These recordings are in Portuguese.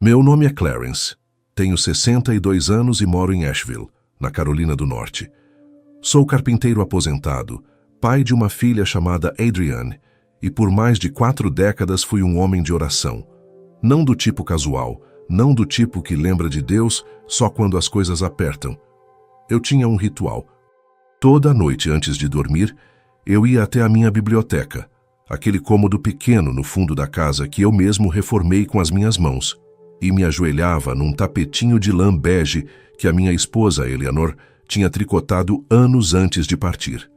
Meu nome é Clarence. Tenho 62 anos e moro em Asheville, na Carolina do Norte. Sou carpinteiro aposentado, pai de uma filha chamada Adrienne, e por mais de 4 décadas fui um homem de oração. Não do tipo casual, não do tipo que lembra de Deus só quando as coisas apertam. Eu tinha um ritual. Toda noite antes de dormir, eu ia até a minha biblioteca, aquele cômodo pequeno no fundo da casa que eu mesmo reformei com as minhas mãos, e me ajoelhava num tapetinho de lã bege que a minha esposa, Eleanor, tinha tricotado anos antes de partir.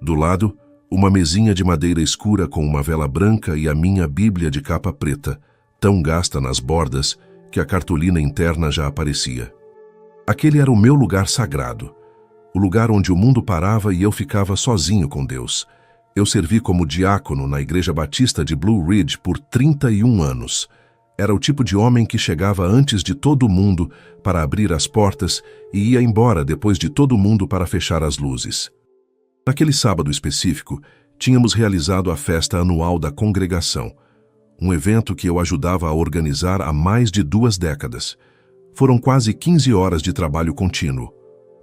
Do lado, uma mesinha de madeira escura com uma vela branca e a minha Bíblia de capa preta, tão gasta nas bordas que a cartolina interna já aparecia. Aquele era o meu lugar sagrado, o lugar onde o mundo parava e eu ficava sozinho com Deus. Eu servi como diácono na Igreja Batista de Blue Ridge por 31 anos. Era o tipo de homem que chegava antes de todo mundo para abrir as portas e ia embora depois de todo mundo para fechar as luzes. Naquele sábado específico, tínhamos realizado a festa anual da congregação, um evento que eu ajudava a organizar há mais de 2 décadas. Foram quase 15 horas de trabalho contínuo.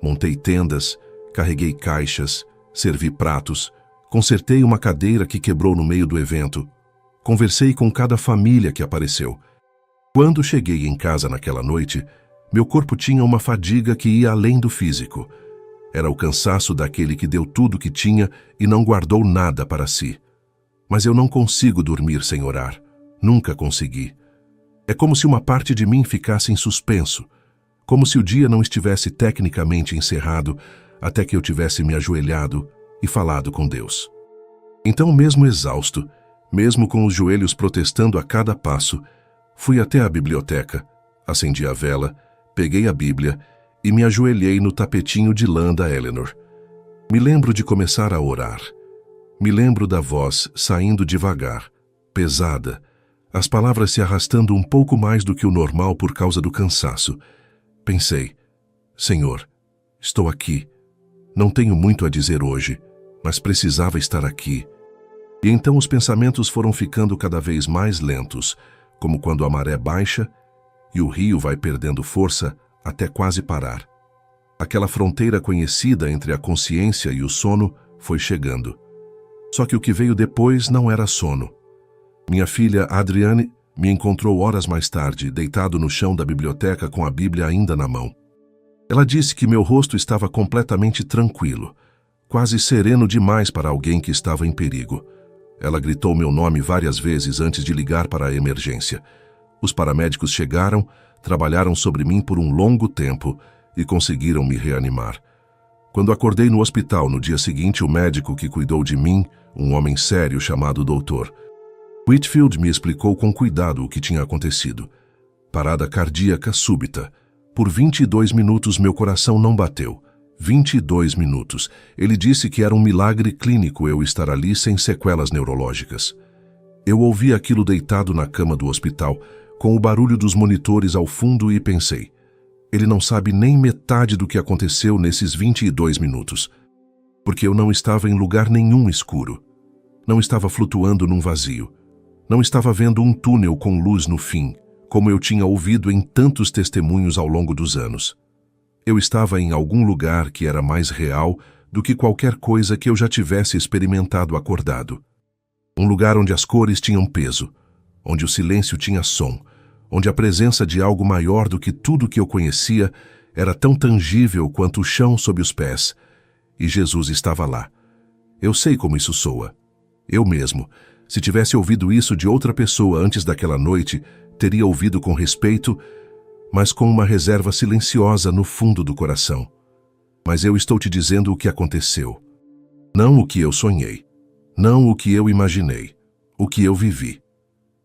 Montei tendas, carreguei caixas, servi pratos, consertei uma cadeira que quebrou no meio do evento. Conversei com cada família que apareceu. Quando cheguei em casa naquela noite, meu corpo tinha uma fadiga que ia além do físico. Era o cansaço daquele que deu tudo o que tinha e não guardou nada para si. Mas eu não consigo dormir sem orar. Nunca consegui. É como se uma parte de mim ficasse em suspenso, como se o dia não estivesse tecnicamente encerrado até que eu tivesse me ajoelhado e falado com Deus. Então, mesmo exausto, mesmo com os joelhos protestando a cada passo, fui até a biblioteca, acendi a vela, peguei a Bíblia e me ajoelhei no tapetinho de lã da Eleanor. Me lembro de começar a orar. Me lembro da voz saindo devagar, pesada, as palavras se arrastando um pouco mais do que o normal por causa do cansaço. Pensei, Senhor, estou aqui. Não tenho muito a dizer hoje, mas precisava estar aqui. E então os pensamentos foram ficando cada vez mais lentos, como quando a maré baixa e o rio vai perdendo força até quase parar. Aquela fronteira conhecida entre a consciência e o sono foi chegando. Só que o que veio depois não era sono. Minha filha Adrienne me encontrou horas mais tarde, deitado no chão da biblioteca com a Bíblia ainda na mão. Ela disse que meu rosto estava completamente tranquilo, quase sereno demais para alguém que estava em perigo. Ela gritou meu nome várias vezes antes de ligar para a emergência. Os paramédicos chegaram, trabalharam sobre mim por um longo tempo e conseguiram me reanimar. Quando acordei no hospital no dia seguinte, o médico que cuidou de mim, um homem sério chamado Dr. Whitfield, me explicou com cuidado o que tinha acontecido. Parada cardíaca súbita. Por 22 minutos meu coração não bateu. 22 minutos. Ele disse que era um milagre clínico eu estar ali sem sequelas neurológicas. Eu ouvi aquilo deitado na cama do hospital, com o barulho dos monitores ao fundo e pensei, ele não sabe nem metade do que aconteceu nesses 22 minutos. Porque eu não estava em lugar nenhum escuro. Não estava flutuando num vazio. Não estava vendo um túnel com luz no fim, como eu tinha ouvido em tantos testemunhos ao longo dos anos. Eu estava em algum lugar que era mais real do que qualquer coisa que eu já tivesse experimentado acordado. Um lugar onde as cores tinham peso, onde o silêncio tinha som, onde a presença de algo maior do que tudo que eu conhecia era tão tangível quanto o chão sob os pés. E Jesus estava lá. Eu sei como isso soa. Eu mesmo, se tivesse ouvido isso de outra pessoa antes daquela noite, teria ouvido com respeito, mas com uma reserva silenciosa no fundo do coração. Mas eu estou te dizendo o que aconteceu. Não o que eu sonhei. Não o que eu imaginei. O que eu vivi.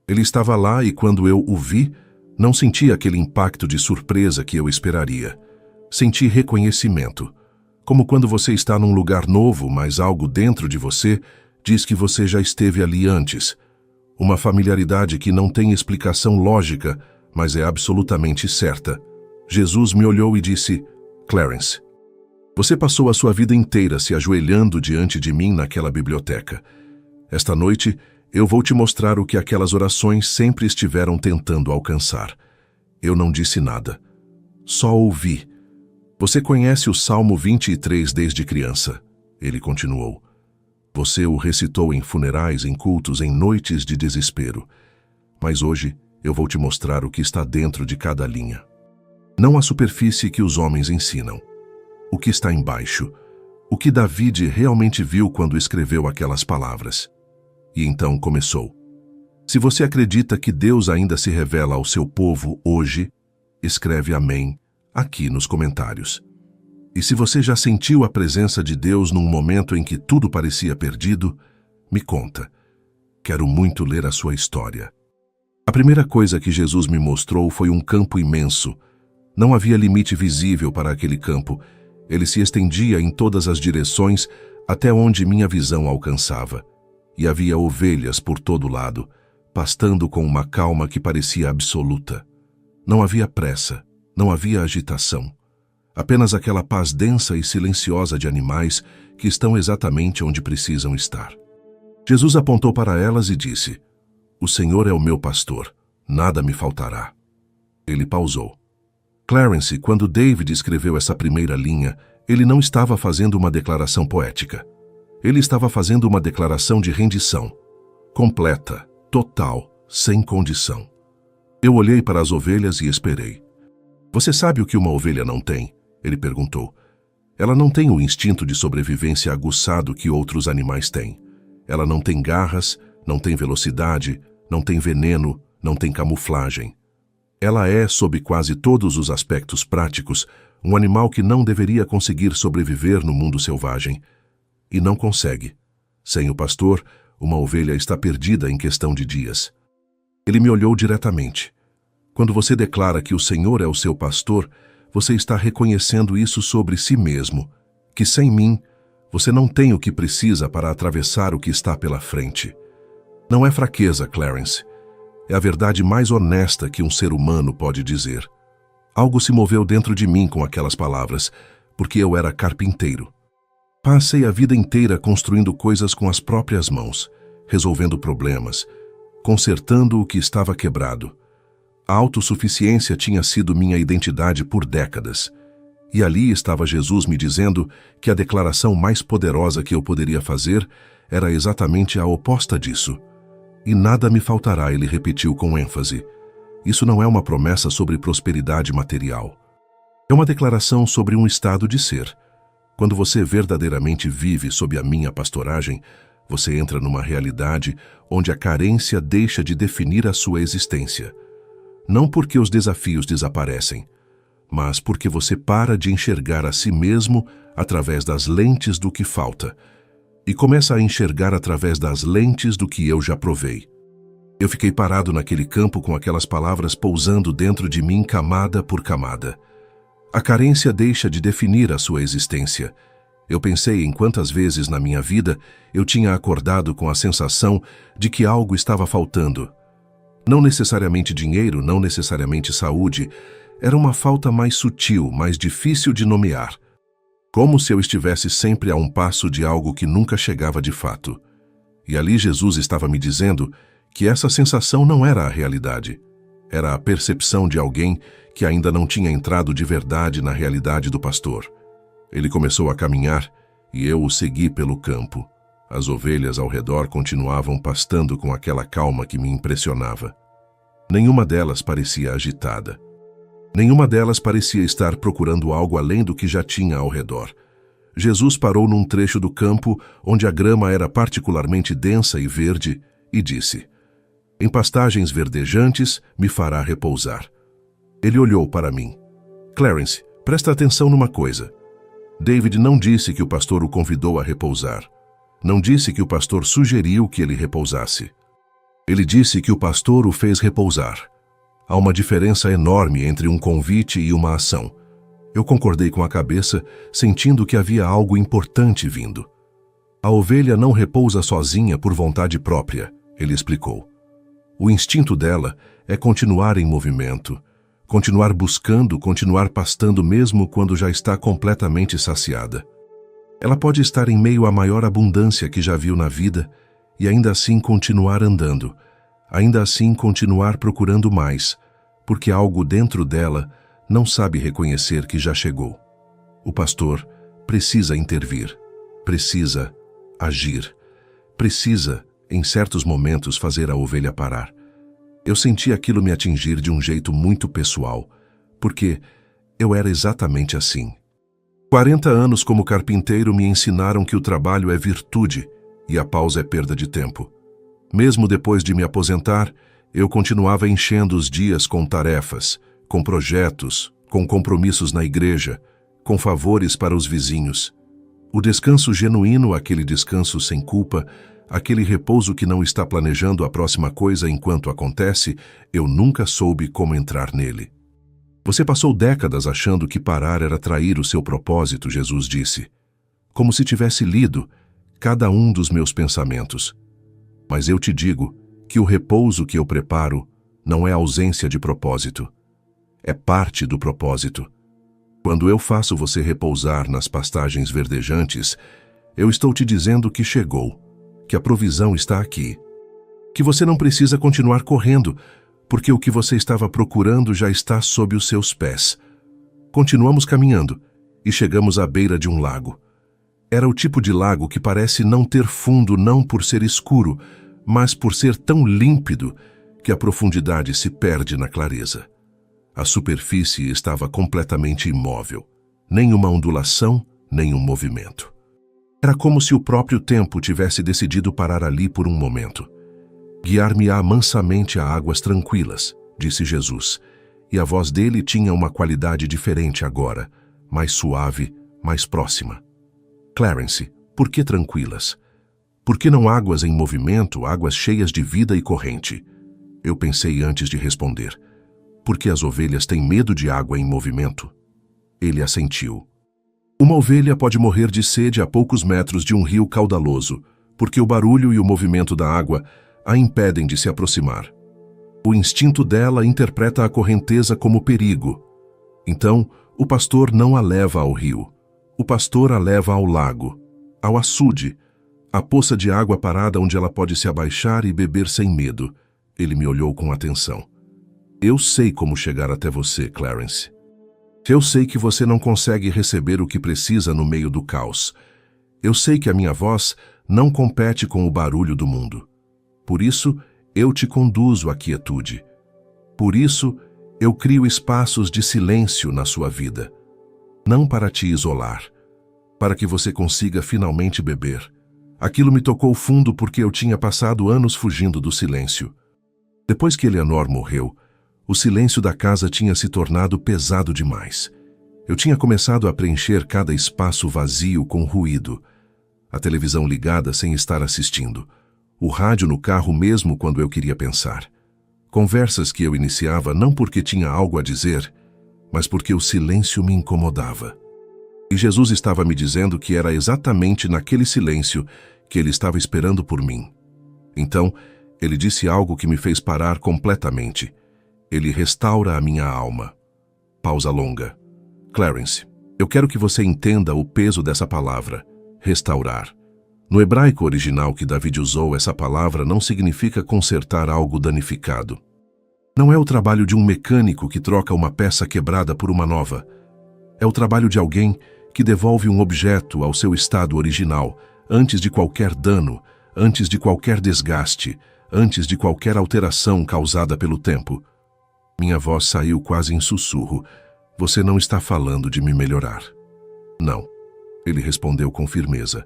Ele estava lá e quando eu o vi, não senti aquele impacto de surpresa que eu esperaria. Senti reconhecimento. Como quando você está num lugar novo, mas algo dentro de você diz que você já esteve ali antes. Uma familiaridade que não tem explicação lógica, mas é absolutamente certa. Jesus me olhou e disse, Clarence, você passou a sua vida inteira se ajoelhando diante de mim naquela biblioteca. Esta noite, eu vou te mostrar o que aquelas orações sempre estiveram tentando alcançar. Eu não disse nada. Só ouvi. Você conhece o Salmo 23 desde criança, ele continuou. Você o recitou em funerais, em cultos, em noites de desespero. Mas hoje eu vou te mostrar o que está dentro de cada linha. Não a superfície que os homens ensinam. O que está embaixo. O que David realmente viu quando escreveu aquelas palavras. E então começou. Se você acredita que Deus ainda se revela ao seu povo hoje, escreve amém aqui nos comentários. E se você já sentiu a presença de Deus num momento em que tudo parecia perdido, me conta. Quero muito ler a sua história. A primeira coisa que Jesus me mostrou foi um campo imenso. Não havia limite visível para aquele campo. Ele se estendia em todas as direções até onde minha visão alcançava. E havia ovelhas por todo lado, pastando com uma calma que parecia absoluta. Não havia pressa, não havia agitação. Apenas aquela paz densa e silenciosa de animais que estão exatamente onde precisam estar. Jesus apontou para elas e disse: O Senhor é o meu pastor, nada me faltará. Ele pausou. Clarence, quando David escreveu essa primeira linha, ele não estava fazendo uma declaração poética. Ele estava fazendo uma declaração de rendição. Completa, total, sem condição. Eu olhei para as ovelhas e esperei. Você sabe o que uma ovelha não tem? Ele perguntou. Ela não tem o instinto de sobrevivência aguçado que outros animais têm. Ela não tem garras, não tem velocidade, não tem veneno, não tem camuflagem. Ela é, sob quase todos os aspectos práticos, um animal que não deveria conseguir sobreviver no mundo selvagem. E não consegue. Sem o pastor, uma ovelha está perdida em questão de dias. Ele me olhou diretamente. Quando você declara que o Senhor é o seu pastor, você está reconhecendo isso sobre si mesmo, que sem mim, você não tem o que precisa para atravessar o que está pela frente. Não é fraqueza, Clarence. É a verdade mais honesta que um ser humano pode dizer. Algo se moveu dentro de mim com aquelas palavras, porque eu era carpinteiro. Passei a vida inteira construindo coisas com as próprias mãos, resolvendo problemas, consertando o que estava quebrado. A autossuficiência tinha sido minha identidade por décadas. E ali estava Jesus me dizendo que a declaração mais poderosa que eu poderia fazer era exatamente a oposta disso. E nada me faltará, ele repetiu com ênfase. Isso não é uma promessa sobre prosperidade material. É uma declaração sobre um estado de ser. Quando você verdadeiramente vive sob a minha pastoragem, você entra numa realidade onde a carência deixa de definir a sua existência. Não porque os desafios desaparecem, mas porque você para de enxergar a si mesmo através das lentes do que falta e começa a enxergar através das lentes do que eu já provei. Eu fiquei parado naquele campo com aquelas palavras pousando dentro de mim camada por camada. A carência deixa de definir a sua existência. Eu pensei em quantas vezes na minha vida eu tinha acordado com a sensação de que algo estava faltando. Não necessariamente dinheiro, não necessariamente saúde. Era uma falta mais sutil, mais difícil de nomear. Como se eu estivesse sempre a um passo de algo que nunca chegava de fato. E ali Jesus estava me dizendo que essa sensação não era a realidade. Era a percepção de alguém que ainda não tinha entrado de verdade na realidade do pastor. Ele começou a caminhar e eu o segui pelo campo. As ovelhas ao redor continuavam pastando com aquela calma que me impressionava. Nenhuma delas parecia agitada. Nenhuma delas parecia estar procurando algo além do que já tinha ao redor. Jesus parou num trecho do campo onde a grama era particularmente densa e verde e disse: Em pastagens verdejantes me fará repousar. Ele olhou para mim. Clarence, presta atenção numa coisa. David não disse que o pastor o convidou a repousar. Não disse que o pastor sugeriu que ele repousasse. Ele disse que o pastor o fez repousar. Há uma diferença enorme entre um convite e uma ação. Eu concordei com a cabeça, sentindo que havia algo importante vindo. A ovelha não repousa sozinha por vontade própria, ele explicou. O instinto dela é continuar em movimento, continuar buscando, continuar pastando mesmo quando já está completamente saciada. Ela pode estar em meio à maior abundância que já viu na vida e ainda assim continuar andando, ainda assim continuar procurando mais, porque algo dentro dela não sabe reconhecer que já chegou. O pastor precisa intervir, precisa agir, precisa, em certos momentos, fazer a ovelha parar. Eu senti aquilo me atingir de um jeito muito pessoal, porque eu era exatamente assim. 40 anos como carpinteiro me ensinaram que o trabalho é virtude e a pausa é perda de tempo. Mesmo depois de me aposentar, eu continuava enchendo os dias com tarefas, com projetos, com compromissos na igreja, com favores para os vizinhos. O descanso genuíno, aquele descanso sem culpa, aquele repouso que não está planejando a próxima coisa enquanto acontece, eu nunca soube como entrar nele. Você passou décadas achando que parar era trair o seu propósito, Jesus disse, como se tivesse lido cada um dos meus pensamentos. Mas eu te digo que o repouso que eu preparo não é ausência de propósito, é parte do propósito. Quando eu faço você repousar nas pastagens verdejantes, eu estou te dizendo que chegou, que a provisão está aqui, que você não precisa continuar correndo, porque o que você estava procurando já está sob os seus pés. Continuamos caminhando e chegamos à beira de um lago. Era o tipo de lago que parece não ter fundo não por ser escuro, mas por ser tão límpido que a profundidade se perde na clareza. A superfície estava completamente imóvel, nenhuma ondulação, nenhum movimento. Era como se o próprio tempo tivesse decidido parar ali por um momento. Guiar-me-á mansamente a águas tranquilas, disse Jesus, e a voz dele tinha uma qualidade diferente agora, mais suave, mais próxima. Clarence, por que tranquilas? Por que não águas em movimento, águas cheias de vida e corrente? Eu pensei antes de responder. Porque as ovelhas têm medo de água em movimento? Ele assentiu. Uma ovelha pode morrer de sede a poucos metros de um rio caudaloso, porque o barulho e o movimento da água a impedem de se aproximar. O instinto dela interpreta a correnteza como perigo. Então, o pastor não a leva ao rio. O pastor a leva ao lago, ao açude, à poça de água parada onde ela pode se abaixar e beber sem medo. Ele me olhou com atenção. Eu sei como chegar até você, Clarence. Eu sei que você não consegue receber o que precisa no meio do caos. Eu sei que a minha voz não compete com o barulho do mundo. Por isso, eu te conduzo à quietude. Por isso, eu crio espaços de silêncio na sua vida. Não para te isolar, para que você consiga finalmente beber. Aquilo me tocou fundo porque eu tinha passado anos fugindo do silêncio. Depois que Eleanor morreu, o silêncio da casa tinha se tornado pesado demais. Eu tinha começado a preencher cada espaço vazio com ruído. A televisão ligada sem estar assistindo. O rádio no carro mesmo quando eu queria pensar. Conversas que eu iniciava não porque tinha algo a dizer, mas porque o silêncio me incomodava. E Jesus estava me dizendo que era exatamente naquele silêncio que ele estava esperando por mim. Então, ele disse algo que me fez parar completamente. Ele restaura a minha alma. Pausa longa. Clarence, eu quero que você entenda o peso dessa palavra, restaurar. No hebraico original que David usou, essa palavra não significa consertar algo danificado. Não é o trabalho de um mecânico que troca uma peça quebrada por uma nova. É o trabalho de alguém que devolve um objeto ao seu estado original, antes de qualquer dano, antes de qualquer desgaste, antes de qualquer alteração causada pelo tempo. Minha voz saiu quase em sussurro. Você não está falando de me melhorar. Não, ele respondeu com firmeza.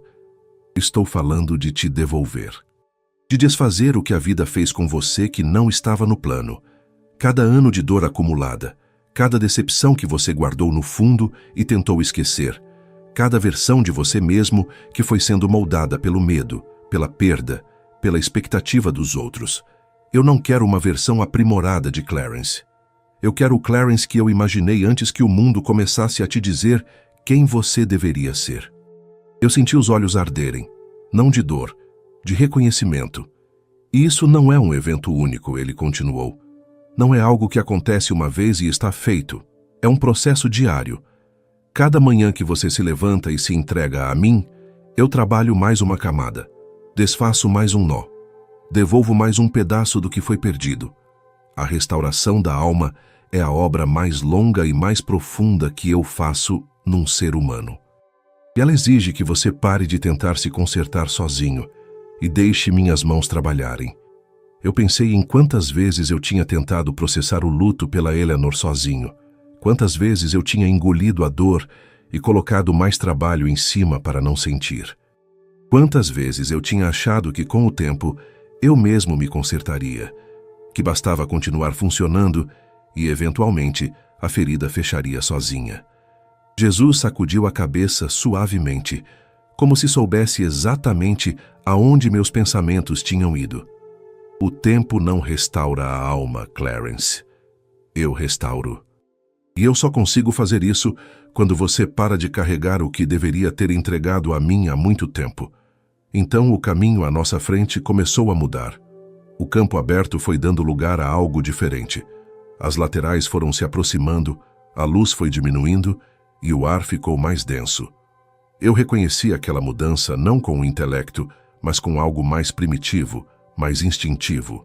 Estou falando de te devolver. De desfazer o que a vida fez com você que não estava no plano. Cada ano de dor acumulada, cada decepção que você guardou no fundo e tentou esquecer, cada versão de você mesmo que foi sendo moldada pelo medo, pela perda, pela expectativa dos outros. Eu não quero uma versão aprimorada de Clarence. Eu quero o Clarence que eu imaginei antes que o mundo começasse a te dizer quem você deveria ser. Eu senti os olhos arderem, não de dor, de reconhecimento. E isso não é um evento único, ele continuou. Não é algo que acontece uma vez e está feito. É um processo diário. Cada manhã que você se levanta e se entrega a mim, eu trabalho mais uma camada, desfaço mais um nó, devolvo mais um pedaço do que foi perdido. A restauração da alma é a obra mais longa e mais profunda que eu faço num ser humano. E ela exige que você pare de tentar se consertar sozinho e deixe minhas mãos trabalharem. Eu pensei em quantas vezes eu tinha tentado processar o luto pela Eleanor sozinho, quantas vezes eu tinha engolido a dor e colocado mais trabalho em cima para não sentir. Quantas vezes eu tinha achado que com o tempo eu mesmo me consertaria, que bastava continuar funcionando e, eventualmente, a ferida fecharia sozinha. Jesus sacudiu a cabeça suavemente, como se soubesse exatamente aonde meus pensamentos tinham ido. O tempo não restaura a alma, Clarence. Eu restauro. E eu só consigo fazer isso quando você para de carregar o que deveria ter entregado a mim há muito tempo. Então o caminho à nossa frente começou a mudar. O campo aberto foi dando lugar a algo diferente. As laterais foram se aproximando, a luz foi diminuindo e o ar ficou mais denso. Eu reconheci aquela mudança não com o intelecto, mas com algo mais primitivo, mais instintivo.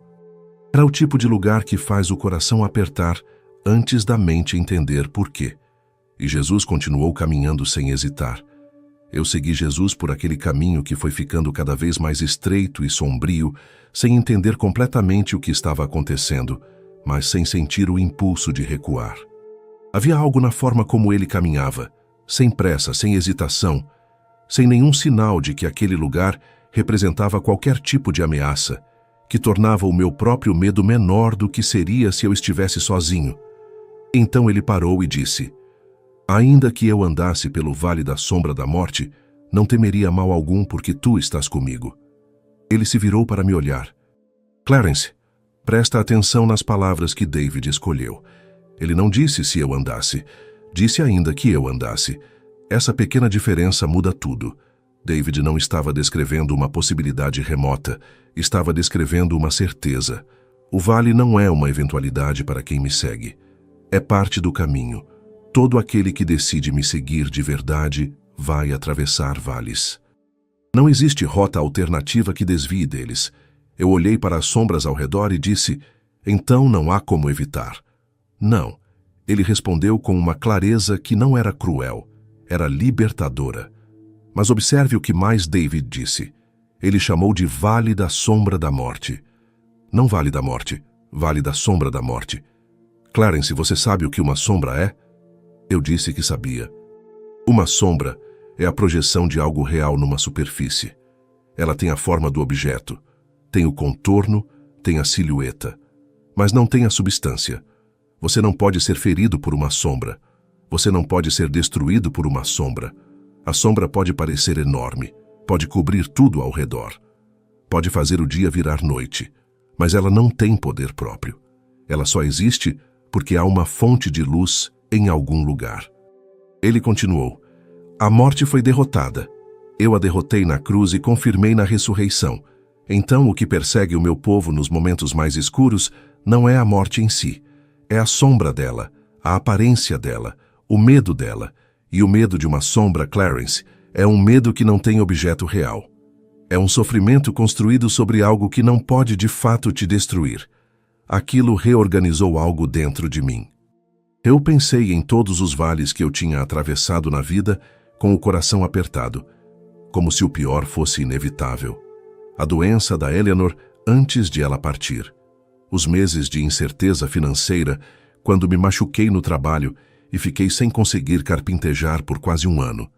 Era o tipo de lugar que faz o coração apertar antes da mente entender por quê. E Jesus continuou caminhando sem hesitar. Eu segui Jesus por aquele caminho que foi ficando cada vez mais estreito e sombrio, sem entender completamente o que estava acontecendo, mas sem sentir o impulso de recuar. Havia algo na forma como ele caminhava, sem pressa, sem hesitação, sem nenhum sinal de que aquele lugar representava qualquer tipo de ameaça, que tornava o meu próprio medo menor do que seria se eu estivesse sozinho. Então ele parou e disse: "Ainda que eu andasse pelo vale da sombra da morte, não temeria mal algum porque tu estás comigo." Ele se virou para me olhar. "Clarence, presta atenção nas palavras que David escolheu. Ele não disse se eu andasse, disse ainda que eu andasse. Essa pequena diferença muda tudo." David não estava descrevendo uma possibilidade remota, estava descrevendo uma certeza. O vale não é uma eventualidade para quem me segue. É parte do caminho. Todo aquele que decide me seguir de verdade vai atravessar vales. Não existe rota alternativa que desvie deles. Eu olhei para as sombras ao redor e disse: "Então não há como evitar." "Não." Ele respondeu com uma clareza que não era cruel, era libertadora. Mas observe o que mais David disse. Ele chamou de Vale da Sombra da Morte. Não Vale da Morte, Vale da Sombra da Morte. "Clarence, você sabe o que uma sombra é?" Eu disse que sabia. Uma sombra é a projeção de algo real numa superfície. Ela tem a forma do objeto, tem o contorno, tem a silhueta, mas não tem a substância. Você não pode ser ferido por uma sombra. Você não pode ser destruído por uma sombra. A sombra pode parecer enorme, pode cobrir tudo ao redor. Pode fazer o dia virar noite, mas ela não tem poder próprio. Ela só existe porque há uma fonte de luz em algum lugar. Ele continuou: "A morte foi derrotada. Eu a derrotei na cruz e confirmei na ressurreição. Então o que persegue o meu povo nos momentos mais escuros não é a morte em si. É a sombra dela, a aparência dela, o medo dela. E o medo de uma sombra, Clarence, é um medo que não tem objeto real. É um sofrimento construído sobre algo que não pode de fato te destruir. Aquilo reorganizou algo dentro de mim." Eu pensei em todos os vales que eu tinha atravessado na vida com o coração apertado, como se o pior fosse inevitável. A doença da Eleanor antes de ela partir. Os meses de incerteza financeira, quando me machuquei no trabalho e fiquei sem conseguir carpintejar por quase um ano.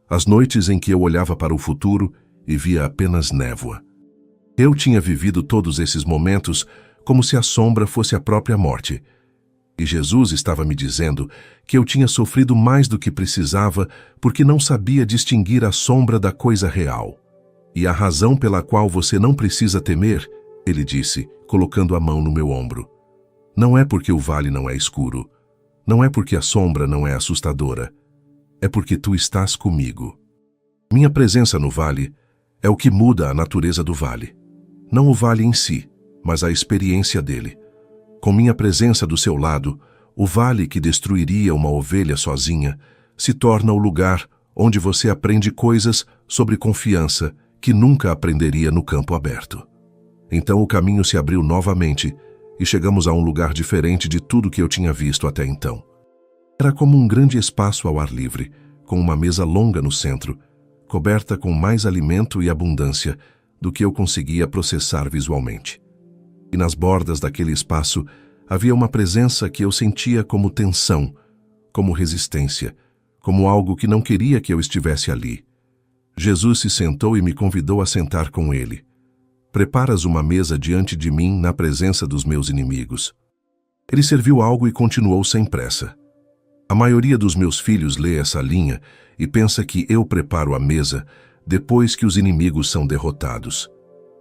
As noites em que eu olhava para o futuro e via apenas névoa. Eu tinha vivido todos esses momentos como se a sombra fosse a própria morte. E Jesus estava me dizendo que eu tinha sofrido mais do que precisava porque não sabia distinguir a sombra da coisa real. "E a razão pela qual você não precisa temer," ele disse, colocando a mão no meu ombro, "não é porque o vale não é escuro. Não é porque a sombra não é assustadora. É porque tu estás comigo." Minha presença no vale é o que muda a natureza do vale. Não o vale em si, mas a experiência dele. Com minha presença do seu lado, o vale que destruiria uma ovelha sozinha se torna o lugar onde você aprende coisas sobre confiança que nunca aprenderia no campo aberto. Então o caminho se abriu novamente e chegamos a um lugar diferente de tudo que eu tinha visto até então. Era como um grande espaço ao ar livre, com uma mesa longa no centro, coberta com mais alimento e abundância do que eu conseguia processar visualmente. E nas bordas daquele espaço havia uma presença que eu sentia como tensão, como resistência, como algo que não queria que eu estivesse ali. Jesus se sentou e me convidou a sentar com ele. Preparas uma mesa diante de mim na presença dos meus inimigos. Ele serviu algo e continuou sem pressa. A maioria dos meus filhos lê essa linha e pensa que eu preparo a mesa depois que os inimigos são derrotados,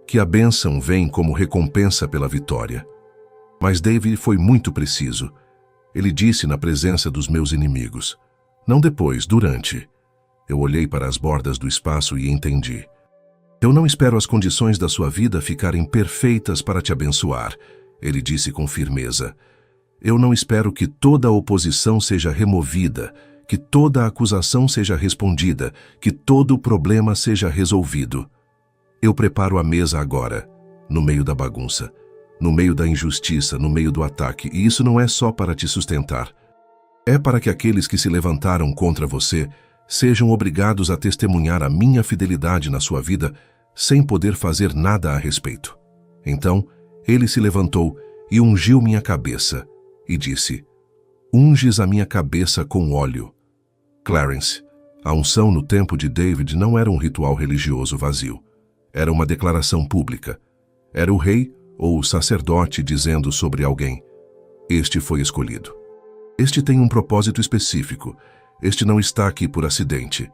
que a bênção vem como recompensa pela vitória. Mas David foi muito preciso. Ele disse na presença dos meus inimigos, não depois, durante. Eu olhei para as bordas do espaço e entendi. Eu não espero as condições da sua vida ficarem perfeitas para te abençoar, ele disse com firmeza. Eu não espero que toda a oposição seja removida, que toda a acusação seja respondida, que todo o problema seja resolvido. Eu preparo a mesa agora, no meio da bagunça, no meio da injustiça, no meio do ataque, e isso não é só para te sustentar. É para que aqueles que se levantaram contra você sejam obrigados a testemunhar a minha fidelidade na sua vida sem poder fazer nada a respeito. Então, ele se levantou e ungiu minha cabeça, e disse, unges a minha cabeça com óleo. Clarence, a unção no tempo de David não era um ritual religioso vazio. Era uma declaração pública. Era o rei ou o sacerdote dizendo sobre alguém, este foi escolhido. Este tem um propósito específico. Este não está aqui por acidente.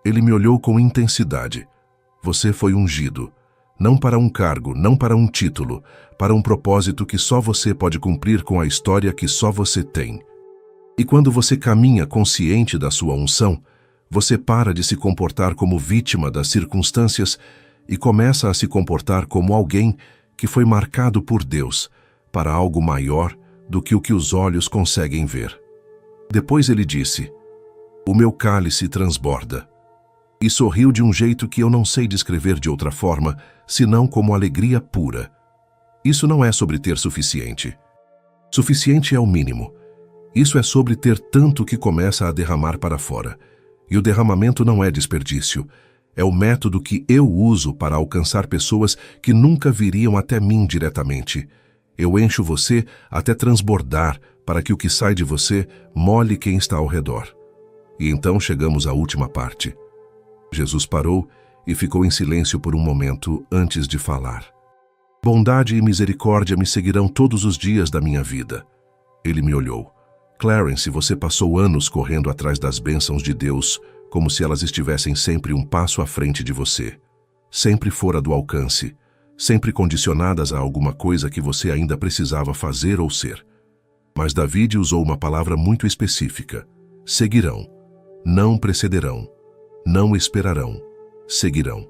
Ele me olhou com intensidade. Você foi ungido. Não para um cargo, não para um título, para um propósito que só você pode cumprir com a história que só você tem. E quando você caminha consciente da sua unção, você para de se comportar como vítima das circunstâncias e começa a se comportar como alguém que foi marcado por Deus para algo maior do que o que os olhos conseguem ver. Depois ele disse, o meu cálice transborda. E sorriu de um jeito que eu não sei descrever de outra forma, senão como alegria pura. Isso não é sobre ter suficiente. Suficiente é o mínimo. Isso é sobre ter tanto que começa a derramar para fora. E o derramamento não é desperdício. É o método que eu uso para alcançar pessoas que nunca viriam até mim diretamente. Eu encho você até transbordar para que o que sai de você molhe quem está ao redor. E então chegamos à última parte. Jesus parou e ficou em silêncio por um momento antes de falar. Bondade e misericórdia me seguirão todos os dias da minha vida. Ele me olhou. Clarence, você passou anos correndo atrás das bênçãos de Deus, como se elas estivessem sempre um passo à frente de você. Sempre fora do alcance, sempre condicionadas a alguma coisa que você ainda precisava fazer ou ser. Mas David usou uma palavra muito específica. Seguirão. Não precederão. Não esperarão, seguirão.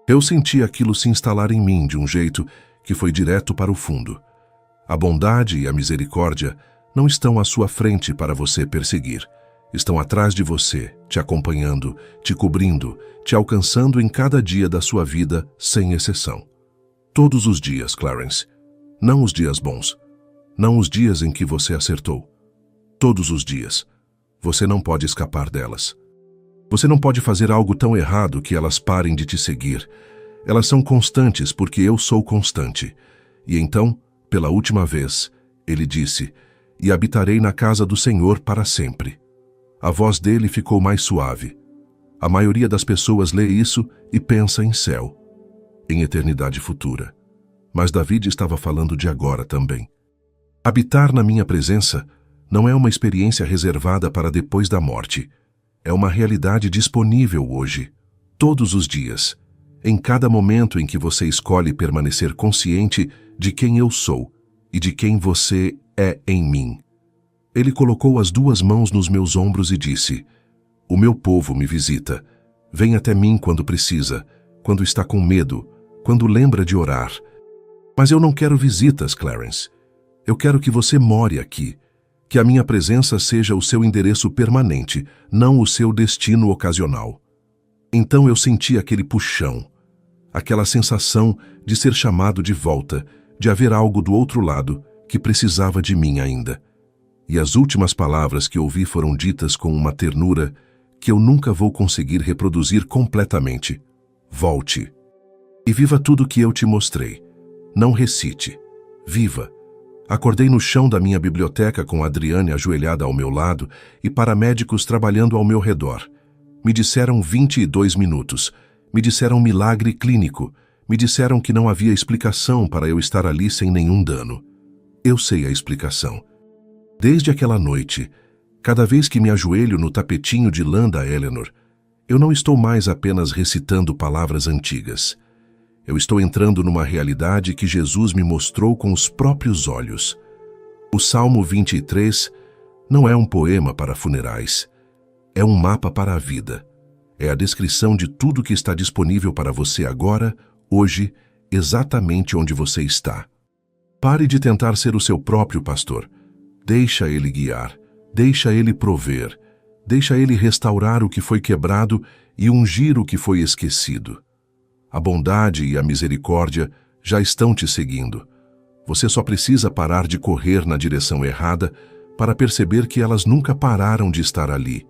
Eu senti aquilo se instalar em mim de um jeito que foi direto para o fundo. A bondade e a misericórdia não estão à sua frente para você perseguir. Estão atrás de você, te acompanhando, te cobrindo, te alcançando em cada dia da sua vida, sem exceção. Todos os dias, Clarence. Não os dias bons. Não os dias em que você acertou. Todos os dias. Você não pode escapar delas. Você não pode fazer algo tão errado que elas parem de te seguir. Elas são constantes porque eu sou constante. E então, pela última vez, ele disse, e habitarei na casa do Senhor para sempre. A voz dele ficou mais suave. A maioria das pessoas lê isso e pensa em céu, em eternidade futura. Mas David estava falando de agora também. Habitar na minha presença não é uma experiência reservada para depois da morte. É uma realidade disponível hoje, todos os dias, em cada momento em que você escolhe permanecer consciente de quem eu sou e de quem você é em mim. Ele colocou as duas mãos nos meus ombros e disse, o meu povo me visita. Vem até mim quando precisa, quando está com medo, quando lembra de orar. Mas eu não quero visitas, Clarence. Eu quero que você more aqui. Que a minha presença seja o seu endereço permanente, não o seu destino ocasional. Então eu senti aquele puxão, aquela sensação de ser chamado de volta, de haver algo do outro lado que precisava de mim ainda. E as últimas palavras que ouvi foram ditas com uma ternura que eu nunca vou conseguir reproduzir completamente. Volte. E viva tudo que eu te mostrei. Não recite. Viva. Acordei no chão da minha biblioteca com Adriane ajoelhada ao meu lado e paramédicos trabalhando ao meu redor. Me disseram 22 minutos. Me disseram milagre clínico. Me disseram que não havia explicação para eu estar ali sem nenhum dano. Eu sei a explicação. Desde aquela noite, cada vez que me ajoelho no tapetinho de lã da Eleanor, eu não estou mais apenas recitando palavras antigas. Eu estou entrando numa realidade que Jesus me mostrou com os próprios olhos. O Salmo 23 não é um poema para funerais. É um mapa para a vida. É a descrição de tudo que está disponível para você agora, hoje, exatamente onde você está. Pare de tentar ser o seu próprio pastor. Deixa ele guiar, deixa ele prover, deixa ele restaurar o que foi quebrado e ungir o que foi esquecido. A bondade e a misericórdia já estão te seguindo. Você só precisa parar de correr na direção errada para perceber que elas nunca pararam de estar ali.